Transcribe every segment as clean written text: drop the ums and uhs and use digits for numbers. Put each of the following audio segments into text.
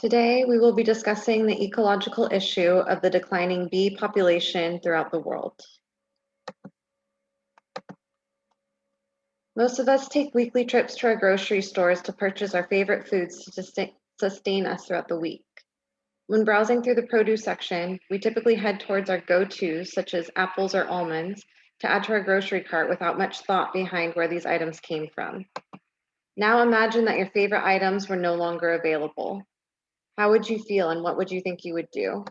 Today, we will be discussing the ecological issue of the declining bee population throughout the world. Most of us take weekly trips to our grocery stores to purchase our favorite foods to sustain us throughout the week. When browsing through the produce section, we typically head towards our go-tos, such as apples or almonds, to add to our grocery cart without much thought behind where these items came from. Now imagine that your favorite items were no longer available. How would you feel and what would you think you would do?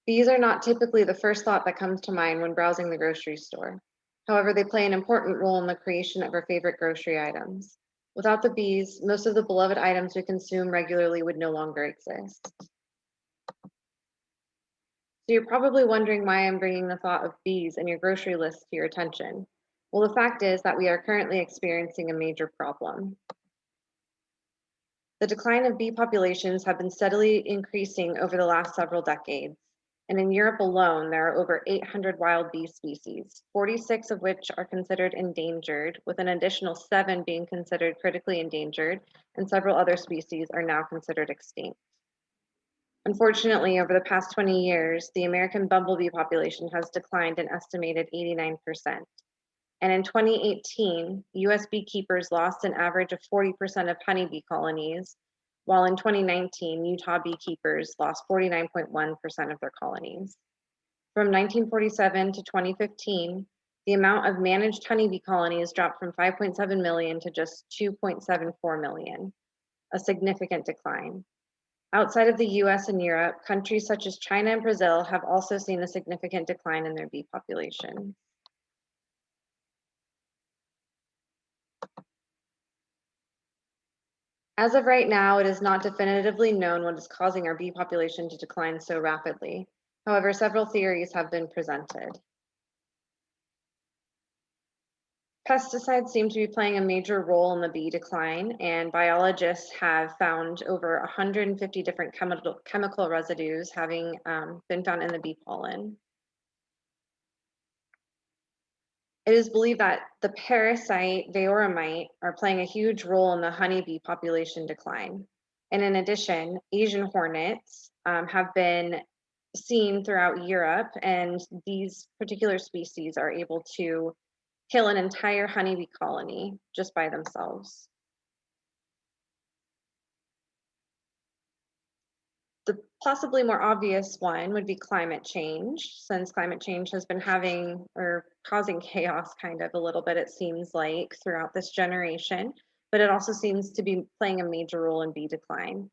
Bees are not typically the first thought that comes to mind when browsing the grocery store. However, they play an important role in the creation of our favorite grocery items. Without the bees, most of the beloved items we consume regularly would no longer exist. So you're probably wondering why I'm bringing the thought of bees and your grocery list to your attention. Well, the fact is that we are currently experiencing a major problem. The decline of bee populations have been steadily increasing over the last several decades. And in Europe alone, there are over 800 wild bee species, 46 of which are considered endangered, with an additional 7 being considered critically endangered, and several other species are now considered extinct. Unfortunately, over the past 20 years, the American bumblebee population has declined an estimated 89%. And in 2018, US beekeepers lost an average of 40% of honeybee colonies, while in 2019, Utah beekeepers lost 49.1% of their colonies. From 1947 to 2015, the amount of managed honeybee colonies dropped from 5.7 million to just 2.74 million, a significant decline. Outside of the US and Europe, countries such as China and Brazil have also seen a significant decline in their bee population. As of right now, it is not definitively known what is causing our bee population to decline so rapidly. However, several theories have been presented. Pesticides seem to be playing a major role in the bee decline, and biologists have found over 150 different chemical residues having been found in the bee pollen. It is believed that the parasite vaoromite are playing a huge role in the honeybee population decline. And in addition, Asian hornets have been seen throughout Europe, and these particular species are able to kill an entire honeybee colony just by themselves. The possibly more obvious one would be climate change, since climate change has been having or causing chaos kind of a little bit, it seems like, throughout this generation, but it also seems to be playing a major role in bee decline.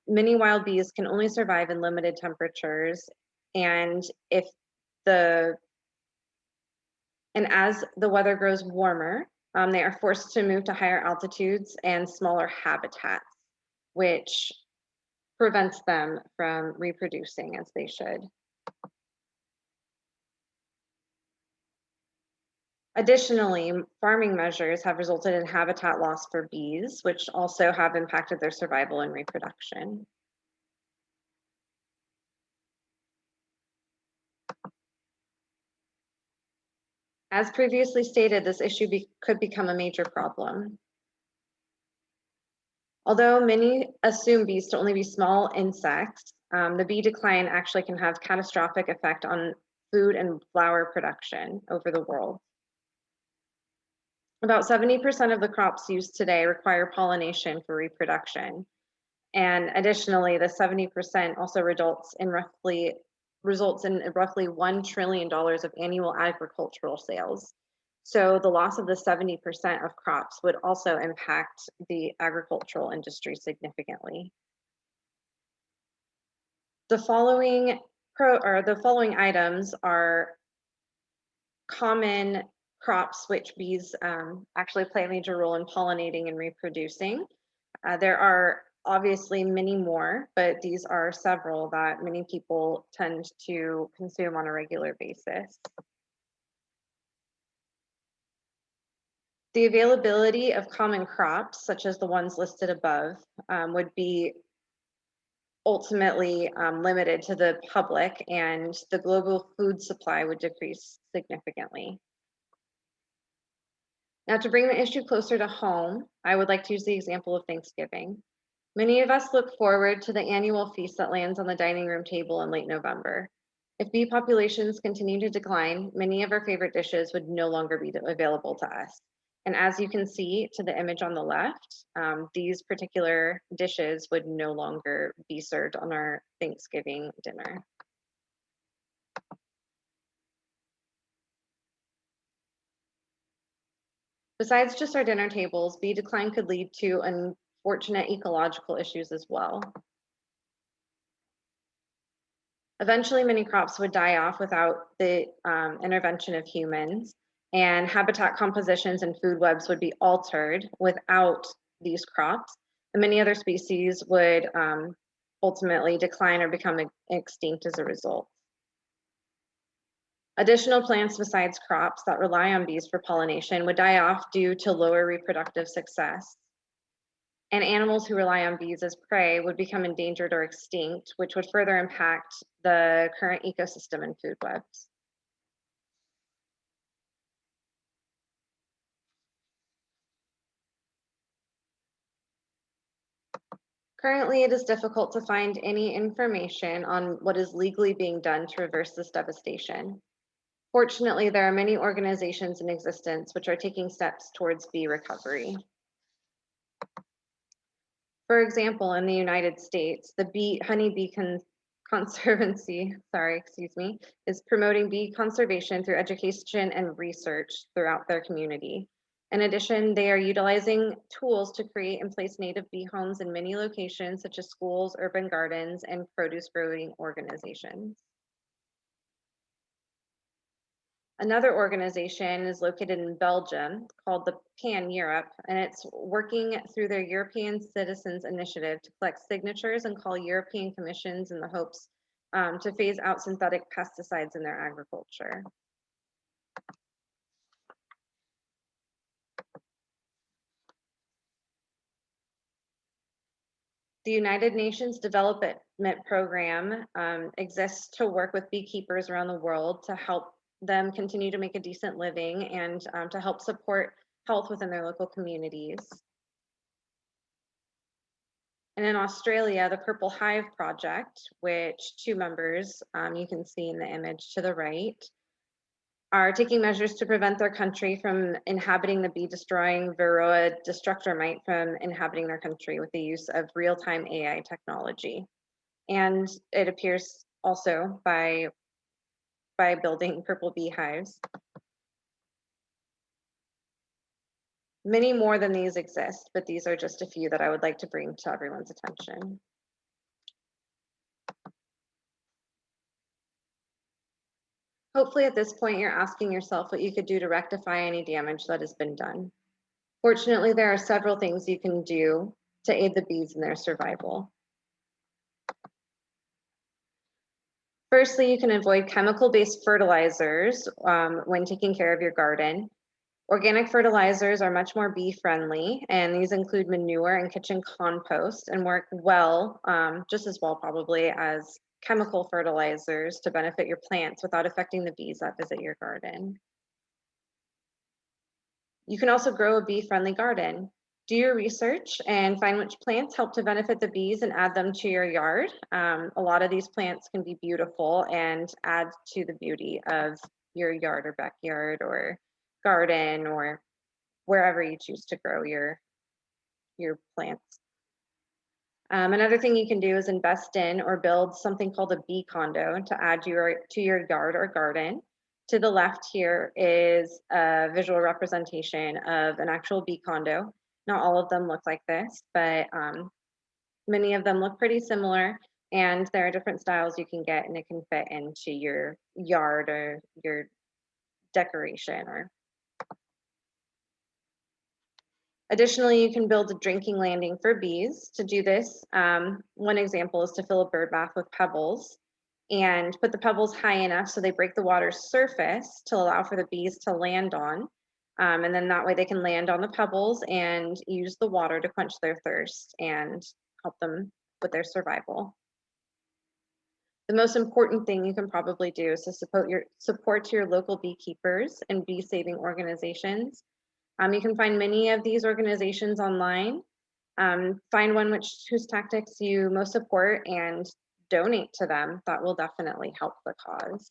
Many wild bees can only survive in limited temperatures, and as the weather grows warmer, they are forced to move to higher altitudes and smaller habitats, which prevents them from reproducing as they should. Additionally, farming measures have resulted in habitat loss for bees, which also have impacted their survival and reproduction. As previously stated, this issue could become a major problem. Although many assume bees to only be small insects, the bee decline actually can have catastrophic effect on food and flower production over the world. About 70% of the crops used today require pollination for reproduction. And additionally, the 70% also results in roughly $1 trillion of annual agricultural sales. So the loss of the 70% of crops would also impact the agricultural industry significantly. The following items are common crops which bees actually play a major role in pollinating and reproducing. There are obviously many more, but these are several that many people tend to consume on a regular basis. The availability of common crops, such as the ones listed above, would be ultimately limited to the public, and the global food supply would decrease significantly. Now, to bring the issue closer to home, I would like to use the example of Thanksgiving. Many of us look forward to the annual feast that lands on the dining room table in late November. If bee populations continue to decline, many of our favorite dishes would no longer be available to us. And as you can see to the image on the left, these particular dishes would no longer be served on our Thanksgiving dinner. Besides just our dinner tables, bee decline could lead to unfortunate ecological issues as well. Eventually, many crops would die off without the intervention of humans, and habitat compositions and food webs would be altered without these crops, and many other species would ultimately decline or become extinct as a result. Additional plants besides crops that rely on bees for pollination would die off due to lower reproductive success. And animals who rely on bees as prey would become endangered or extinct, which would further impact the current ecosystem and food webs. Currently, it is difficult to find any information on what is legally being done to reverse this devastation. Fortunately, there are many organizations in existence which are taking steps towards bee recovery. For example, in the United States, the Conservancy, is promoting bee conservation through education and research throughout their community. In addition, they are utilizing tools to create and place native bee homes in many locations, such as schools, urban gardens, and produce growing organizations. Another organization is located in Belgium called the Pan Europe, and it's working through their European Citizens Initiative to collect signatures and call European commissions in the hopes to phase out synthetic pesticides in their agriculture. The United Nations Development Program exists to work with beekeepers around the world to help them continue to make a decent living and to help support health within their local communities. And in Australia, the Purple Hive Project, which two members you can see in the image to the right, are taking measures to prevent their country from inhabiting the bee-destroying Varroa destructor mite from inhabiting their country with the use of real-time AI technology. And it appears also by building purple beehives. Many more than these exist, but these are just a few that I would like to bring to everyone's attention. Hopefully at this point, you're asking yourself what you could do to rectify any damage that has been done. Fortunately, there are several things you can do to aid the bees in their survival. Firstly, you can avoid chemical-based fertilizers when taking care of your garden. Organic fertilizers are much more bee-friendly, and these include manure and kitchen compost and work well, just as well probably, as chemical fertilizers to benefit your plants without affecting the bees that visit your garden. You can also grow a bee-friendly garden. Do your research and find which plants help to benefit the bees and add them to your yard. A lot of these plants can be beautiful and add to the beauty of your yard or backyard or garden or wherever you choose to grow your plants. Another thing you can do is invest in or build something called a bee condo to add to your yard or garden. To the left here is a visual representation of an actual bee condo. Not all of them look like this, but many of them look pretty similar, and there are different styles you can get, and it can fit into your yard or your decoration. Additionally, you can build a drinking landing for bees. To do this, one example is to fill a bird bath with pebbles and put the pebbles high enough so they break the water's surface to allow for the bees to land on. And then that way they can land on the pebbles and use the water to quench their thirst and help them with their survival. The most important thing you can probably do is to support your local beekeepers and bee saving organizations. You can find many of these organizations online. Find one whose tactics you most support and donate to them. That will definitely help the cause.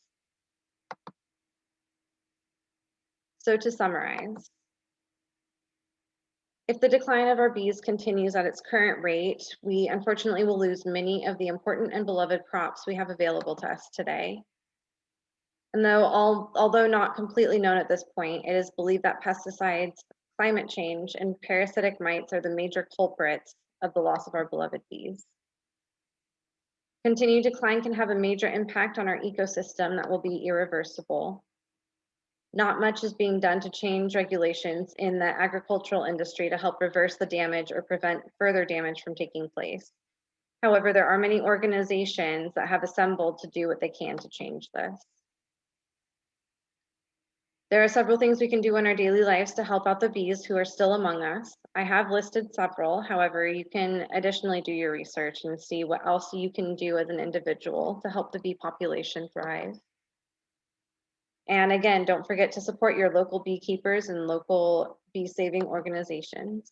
So to summarize, if the decline of our bees continues at its current rate, we unfortunately will lose many of the important and beloved crops we have available to us today. And although not completely known at this point, it is believed that pesticides, climate change, and parasitic mites are the major culprits of the loss of our beloved bees. Continued decline can have a major impact on our ecosystem that will be irreversible. Not much is being done to change regulations in the agricultural industry to help reverse the damage or prevent further damage from taking place. However, there are many organizations that have assembled to do what they can to change this. There are several things we can do in our daily lives to help out the bees who are still among us. I have listed several. However, you can additionally do your research and see what else you can do as an individual to help the bee population thrive. And again, don't forget to support your local beekeepers and local bee saving organizations.